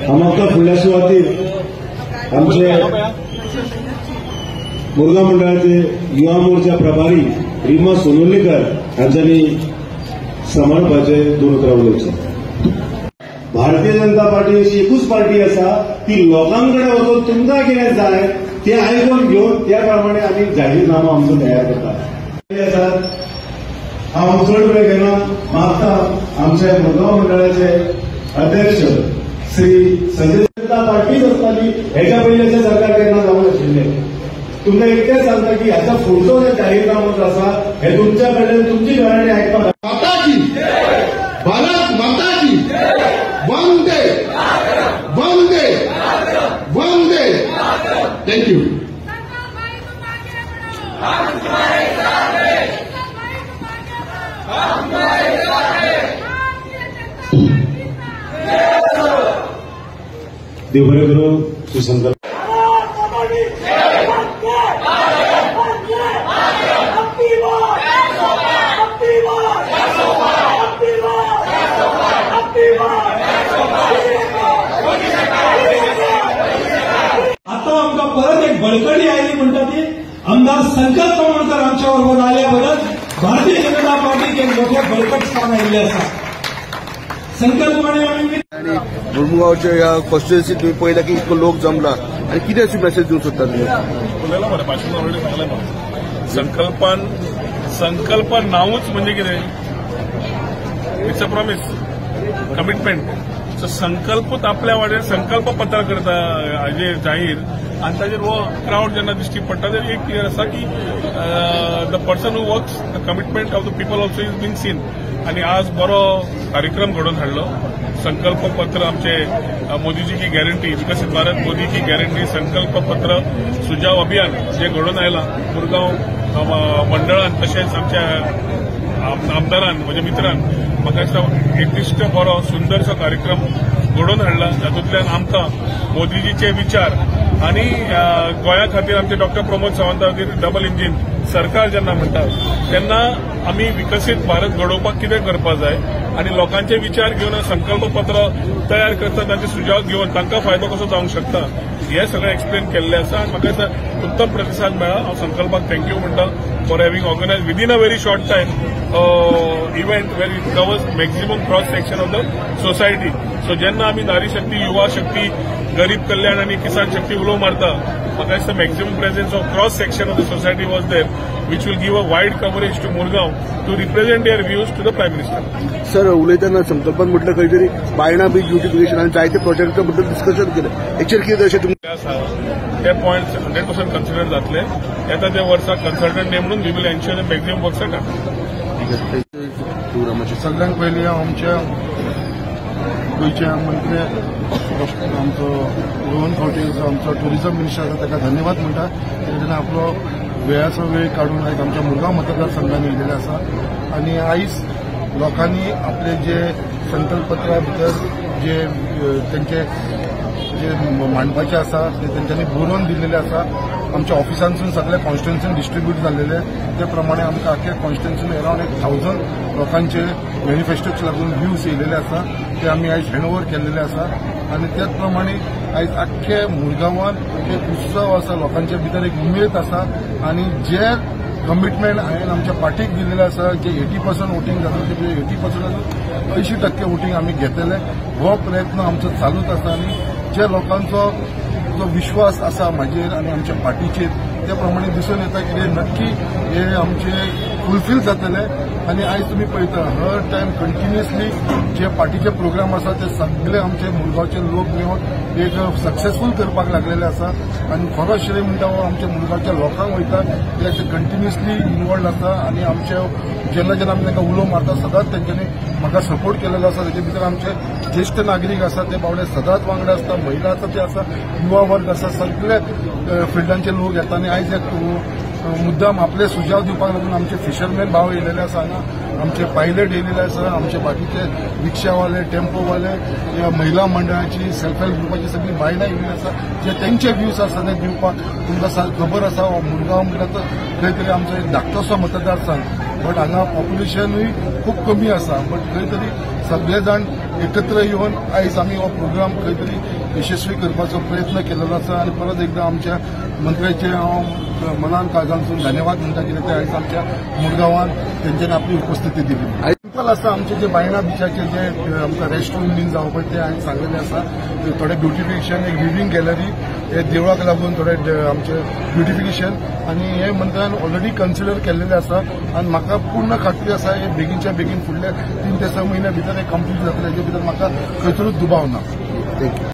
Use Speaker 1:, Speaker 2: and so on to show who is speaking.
Speaker 1: आमच्या फुडल्या सुवातीत आमचे मुरगांव मंडळाचे युवा मोर्चा प्रभारी रिमा सोनोलीकर हांच्यांनी सांबाळपाचे 2 उतरां उलोवचें। भारतीय जनता पार्टी अशी एकूच पार्टी आसा ती लोकांकडे वचून तुमकां कितें जाय ते आयकून घेवन त्या प्रमाणे आमी जाहीरनामा आमचो तयार करतात। हांव चड वेळ घेना, मागता आमच्या मुरगांव मंडळाचे अध्यक्ष श्री संजय जनता पार्टीच आसताली, हेच्या पयलींचे सरकार केन्ना जावं नाशिल्ले। तुमकां इतकेंच सांगता की हाचा फुडचो जो जाहीरनामो जो आसा हे तुमच्या कडल्यान तुमची घराणे आयकपाक
Speaker 2: माताजी, भारत माताजी, वंदे वंदे वंदे। थँक्यू।
Speaker 1: देव बरें करूं। सुसंकल्प
Speaker 3: आता आमकां परत एक बळकटी आयली म्हणटा ती आमदार संकल्प मणकर आमच्या बरोबर आल्या बद्दल भारतीय जनता पार्टीक एक मोठे बळकट स्थान आयिल्लें आसा। संकल्पने आमी
Speaker 2: मुरमुगांवच्या ह्या कॉन्स्टिट्युएन्सीत तुम्ही पळयला की इतको लोक जमला आणि कितें अशी मेसेज दिवंक सोदता तुम्ही?
Speaker 4: उलयला मरे भाशण ऑलरेडी सांगलें म्हाका। संकल्पन नांवूच म्हणजे कितें? It's a promise, commitment. So संकल्पूच आपल्या वाटेन संकल्प पत्र करता हाजेर जाहीर, आनी ताजेर हो क्राउड जेन्ना दिश्टी पडटा तेजेर एक क्लियर आसा की the person who works the commitment of the people also is been seen. आणि आज बरो कार्यक्रम घडोवन हाडलो। संकल्प पत्र आमचे मोदीजी की गॅरंटी, विकसित भारत मोदी की गॅरंटी संकल्प पत्र सुजाव अभियान जे घडोवन आयला मुरगांव मंडळान तशेंच आमच्या आमदारान म्हणजे मित्रान म्हाका दिसता एकदिश्ट बरो सुंदरसो कार्यक्रम घडोवन हाडला। तातूंतल्यान आमकां मोदीजीचे विचार आणि गोंया खातीर आमचे doctor Pramod Sawant double engine सरकार जेन्ना म्हणटात तेन्ना आमी विकसीत भारत घडोवपाक कितें करपाक जाय आणि लोकांचे विचार घेवन संकल्प पत्र तयार करता, तांचे सुजाव घेवन तांकां फायदो कसो जावंक शकता हे सगळें एक्सप्लेन केल्लें आसा। आनी म्हाका दिसता उत्तम प्रतिसाद मेळ्ळा। हांव संकल्पाक थँक्यू म्हणटा for having organise within a very short time event where it covers maximum cross section of the society. So जेन्ना आमी नारी शक्ती, युवा शक्ती, गरीब कल्याण आणि किसान शक्ती उलो मारता, म्हाका दिसता maximum presence of cross section of the society was there, which will give a wide coverage to Murgaon to represent their views to the Prime Minister.
Speaker 2: Sir, उलयतना संकल्पान म्हटलं खंय तरी बायणा बीच ब्युटिफिकेशन आणि जायते प्रोजेक्टा बद्दल डिस्कशन केलें। हेचेर कितें अशें तुमचें आसा?
Speaker 4: ते पॉयंट्स 100% कन्सिडर जातले। येता त्या वर्सा कन्सल्टंट नेमून we will ensure the maximum works are done.
Speaker 5: सगळ्यांत पयलीं हांव आमच्या गोंयच्या मंत्री आमचो रोहन खंवटे आमचो ट्युरिझम मिनिस्टर आसा ताका धन्यवाद म्हणटा। तेणें आपलो वेळाचो वेळ काढून आयज आमच्या मुरगांव मतदारसंघान येयलेले आसा आणि आयज लोकांनी आपले जे संकल्पपत्रा भितर जे तेंचे जे मांडपाचे आसा ते तेंच्यांनी बरोवन दिल्लेले आसा। आमच्या ऑफिसांसून सगळ्या कॉन्स्टिट्युएन्सीन डिस्ट्रीब्यूट जाल्लेले, ते प्रमाणे आमकां आख्या कॉन्स्टिट्युएन्सीन अरावंड 1000 लोकांचे मॅनिफेस्टोचे लागून व्ह्यूज येयलेले आसा, ते आमी आयज हँडओव्हर केल्लेले आसा। आणि त्याच प्रमाणे आयज आख्खे मुरगांवांत एक उत्सव आसा, लोकांच्या भितर एक उमेद आसा आणि जे कमिटमेंट हांवें आमच्या पार्टीक दिल्लेले आसा जे 80% वोटींग जाता ते 80% 80% वोटींग आमी घेतलेले, हो प्रयत्न आमचो चालूच आसा। आणि जे लोकांचो जो विश्वास आसा म्हाजेर आणि आमच्या पार्टीचेर त्या प्रमाणे दिसून येता की नक्की हे आमचे फुलफील जातले आणि आज तुम्ही पळयता हर टायम कंटिन्युअसली जे पार्टीचे प्रोग्राम आसा ते सगळे आमचे मुलगांवचे लोक मेळून एक सक्सेसफूल करपाक लागलेले आसा आणि खरो श्रेय म्हणटा हो आमच्या मुलगांवच्या लोकांक वयता कित्याक ते कंटिन्युअसली इन्वॉल्ड आसा आणि आमचे जेन्ना जेन्ना आमी तांकां उलो मारता सदांच तेंच्यांनी म्हाका सपोर्ट केलेलो आसा ताचे भितर आमचे ज्येष्ठ नागरीक आसा ते बावडे सदांच वांगडा आसता महिला आसा ते आसा युवा वर्ग आसा सगळे फिल्डांचे लोक येता आणि आयज एक मुद्दाम आपले सुजाव दिवपाक लागून आमचे फिशरमॅन भाव येयलेले आसा हांगा आमचे पायलट येयलेले आसा आमचे बाकीचे रिक्षावाले टेम्पोवाले या महिला मंडळाची सेल्फ हेल्प ग्रुपाची सगळी बायलां येयल्ली आसा जे तेंचे व्ह्यूज आसा ते दिवपाक तुमकां खबर आसा मुरगांव म्हणटा तर खंय तरी आमचो एक धाकटोसो मतदारसंघ बट हांगा पॉप्युलेशनूय खूब कमी आसा बट खंय तरी सगळे जाण एकत्र येवन आयज आमी हो प्रोग्राम खंय तरी यशस्वी करपाचो प्रयत्न केलेलो आसा आणि परत एकदा आमच्या मंत्र्याचे हांव मनान काळजांतसून धन्यवाद म्हणटा कित्याक ते आयज आमच्या मुरगांवान तेंच्यांनी आपली उपस्थिती दिली. सिंपल आसा आमचे जे बायणा बिचाचे जे आमकां रेस्ट रूम बीन जावं पळय ते हांवें सांगलेले आसा थोडे ब्युटिफिकेशन एक लिव्हिंग गॅलरी हे देवळाक लागून थोडे आमचे ब्युटिफिकेशन आणि हे मंत्र्यान ऑलरेडी कन्सिडर केल्लेले आसा आणि म्हाका पूर्ण खात्री आसा हे बेगीनच्या बेगीन फुडले 3 ते 6 म्हयन्या भितर हे कंप्लीट जातले हेजे भितर म्हाका खंयसरूच दुबाव ना. थँक्यू.